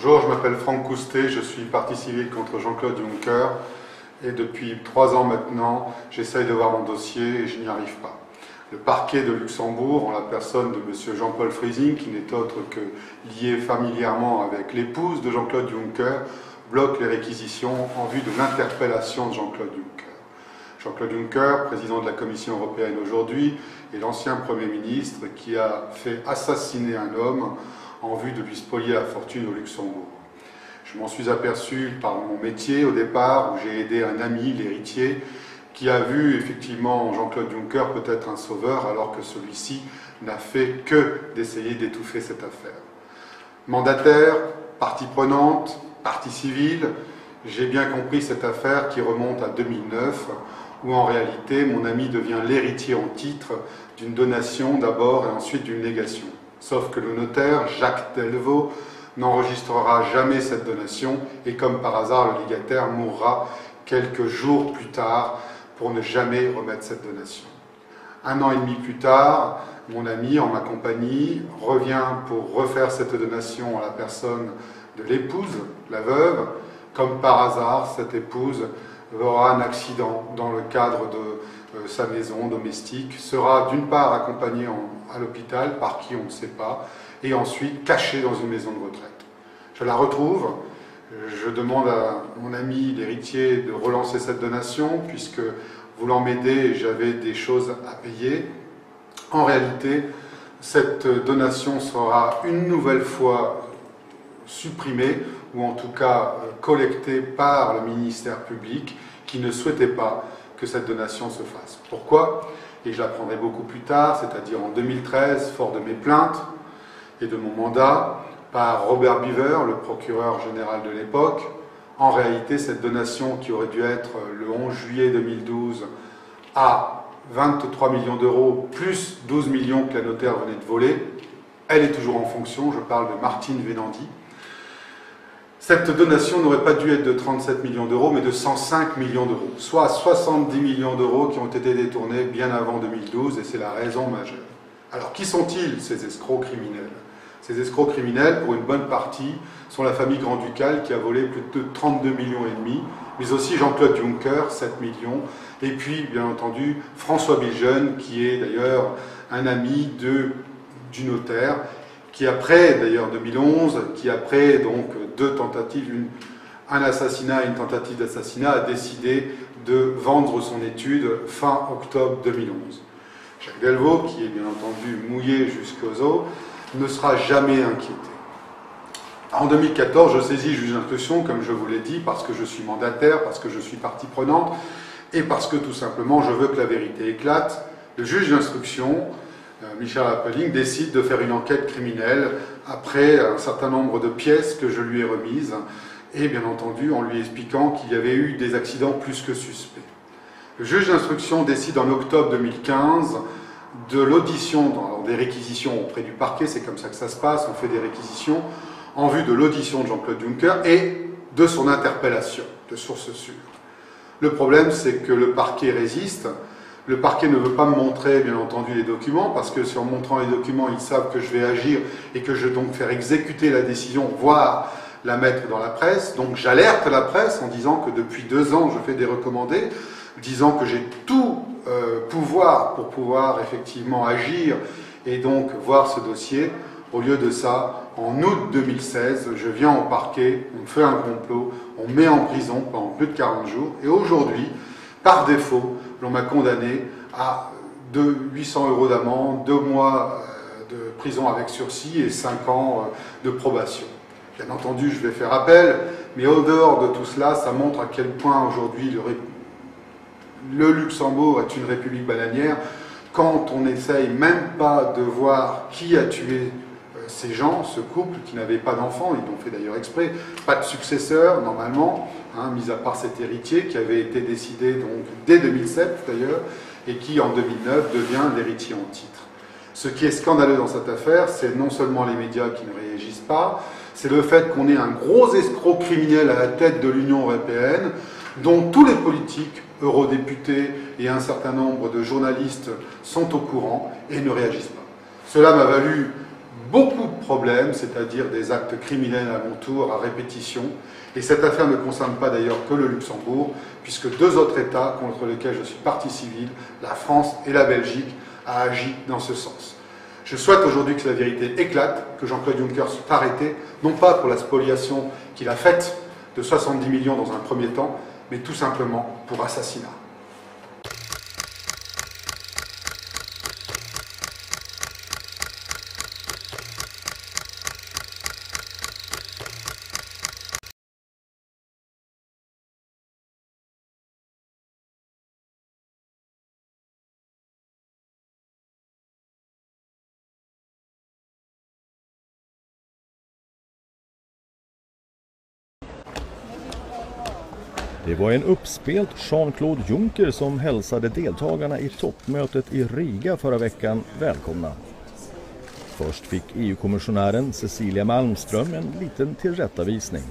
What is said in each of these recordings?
Bonjour, je m'appelle Franck Coustet, je suis partie civile contre Jean-Claude Juncker et depuis 3 ans maintenant, j'essaye de voir mon dossier et je n'y arrive pas. Le parquet de Luxembourg, en la personne de M. Jean-Paul Freising, qui n'est autre que lié familièrement avec l'épouse de Jean-Claude Juncker, bloque les réquisitions en vue de l'interpellation de Jean-Claude Juncker. Jean-Claude Juncker, président de la Commission européenne aujourd'hui, est l'ancien Premier ministre qui a fait assassiner un homme en vue de lui spolier la fortune au Luxembourg. Je m'en suis aperçu par mon métier au départ, où j'ai aidé un ami, l'héritier, qui a vu effectivement Jean-Claude Juncker peut-être un sauveur, alors que celui-ci n'a fait que d'essayer d'étouffer cette affaire. Mandataire, partie prenante, partie civile, j'ai bien compris cette affaire qui remonte à 2009, où en réalité mon ami devient l'héritier en titre d'une donation d'abord et ensuite d'une négation. Sauf que le notaire, Jacques Delvaux, n'enregistrera jamais cette donation et comme par hasard, le légataire mourra quelques jours plus tard pour ne jamais remettre cette donation. 1 an et demi plus tard, mon ami, en ma compagnie, revient pour refaire cette donation à la personne de l'épouse, la veuve. Comme par hasard, cette épouse aura un accident dans le cadre de sa maison domestique, sera d'une part accompagnée à l'hôpital, par qui on ne sait pas, et ensuite cachée dans une maison de retraite. Je la retrouve, je demande à mon ami l'héritier de relancer cette donation, puisque voulant m'aider, j'avais des choses à payer. En réalité, cette donation sera une nouvelle fois supprimée, ou en tout cas collectée par le ministère public, qui ne souhaitait pas que cette donation se fasse. Pourquoi? Et je l'apprendrai beaucoup plus tard, c'est-à-dire en 2013, fort de mes plaintes et de mon mandat, par Robert Beaver, le procureur général de l'époque. En réalité, cette donation qui aurait dû être le 11 juillet 2012 à 23 millions d'euros, plus 12 millions que la notaire venait de voler, elle est toujours en fonction, je parle de Martine Venandi. Cette donation n'aurait pas dû être de 37 millions d'euros, mais de 105 millions d'euros, soit 70 millions d'euros qui ont été détournés bien avant 2012, et c'est la raison majeure. Alors, qui sont-ils, ces escrocs criminels? Ces escrocs criminels, pour une bonne partie, sont la famille Grand-Ducal qui a volé plus de 32 millions et demi, mais aussi Jean-Claude Juncker, 7 millions, et puis, bien entendu, François Biljeune, qui est d'ailleurs un ami du notaire, qui après, d'ailleurs 2011, qui après donc 2 tentatives, un assassinat et une tentative d'assassinat, a décidé de vendre son étude fin octobre 2011. Jacques Delvaux, qui est bien entendu mouillé jusqu'aux os, ne sera jamais inquiété. En 2014, je saisis le juge d'instruction, comme je vous l'ai dit, parce que je suis mandataire, parce que je suis partie prenante, et parce que tout simplement je veux que la vérité éclate. Le juge d'instruction, Michel Appeling, décide de faire une enquête criminelle après un certain nombre de pièces que je lui ai remises, et bien entendu en lui expliquant qu'il y avait eu des accidents plus que suspects. Le juge d'instruction décide en octobre 2015 de l'audition, des réquisitions auprès du parquet, c'est comme ça que ça se passe, on fait des réquisitions en vue de l'audition de Jean-Claude Juncker et de son interpellation, de source sûre. Le problème, c'est que le parquet résiste. Le parquet ne veut pas me montrer, bien entendu, les documents, parce que si en montrant les documents, ils savent que je vais agir et que je vais donc faire exécuter la décision, voire la mettre dans la presse. Donc j'alerte la presse en disant que depuis 2 ans, je fais des recommandés, disant que j'ai tout pouvoir pour pouvoir effectivement agir et donc voir ce dossier. Au lieu de ça, en août 2016, je viens au parquet, on fait un complot, on me met en prison pendant plus de 40 jours, et aujourd'hui, par défaut, l'on m'a condamné à 800 € d'amende, 2 mois de prison avec sursis et 5 ans de probation. Bien entendu, je vais faire appel, mais au dehors de tout cela, ça montre à quel point aujourd'hui le Luxembourg est une république bananière, quand on n'essaye même pas de voir qui a tué ces gens, ce couple qui n'avait pas d'enfants, ils l'ont fait d'ailleurs exprès, pas de successeur normalement, mis à part cet héritier qui avait été décidé donc dès 2007 d'ailleurs, et qui en 2009 devient l'héritier en titre. Ce qui est scandaleux dans cette affaire, c'est non seulement les médias qui ne réagissent pas, c'est le fait qu'on ait un gros escroc criminel à la tête de l'Union européenne, dont tous les politiques, eurodéputés et un certain nombre de journalistes sont au courant et ne réagissent pas. Cela m'a valu beaucoup de problèmes, c'est-à-dire des actes criminels à mon tour, à répétition. Et cette affaire ne concerne pas d'ailleurs que le Luxembourg, puisque 2 autres États contre lesquels je suis partie civile, la France et la Belgique, ont agi dans ce sens. Je souhaite aujourd'hui que la vérité éclate, que Jean-Claude Juncker soit arrêté, non pas pour la spoliation qu'il a faite de 70 millions dans un premier temps, mais tout simplement pour assassinat. Det var en uppspelt Jean-Claude Juncker som hälsade deltagarna i toppmötet i Riga förra veckan välkomna. Först fick EU-kommissionären Cecilia Malmström en liten tillrättavisning.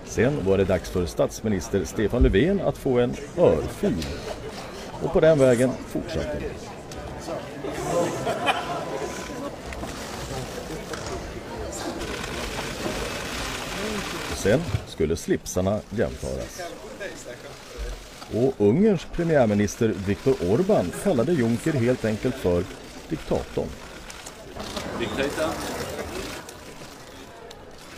Sen var det dags för statsminister Stefan Löfven att få en örfil. Och på den vägen fortsatte det. Sen skulle slipsarna jämföras. Och Ungerns premiärminister Viktor Orbán kallade Juncker helt enkelt för diktatorn.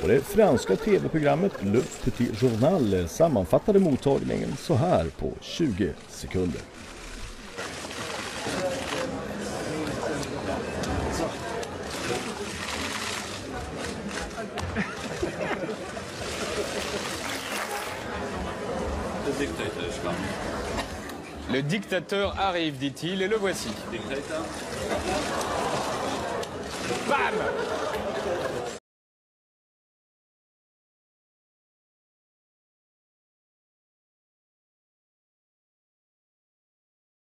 Och det franska tv-programmet Le Petit Journal sammanfattade mottagningen så här på 20 sekunder. Le dictateur arrive, dit-il, et le voici. Bam!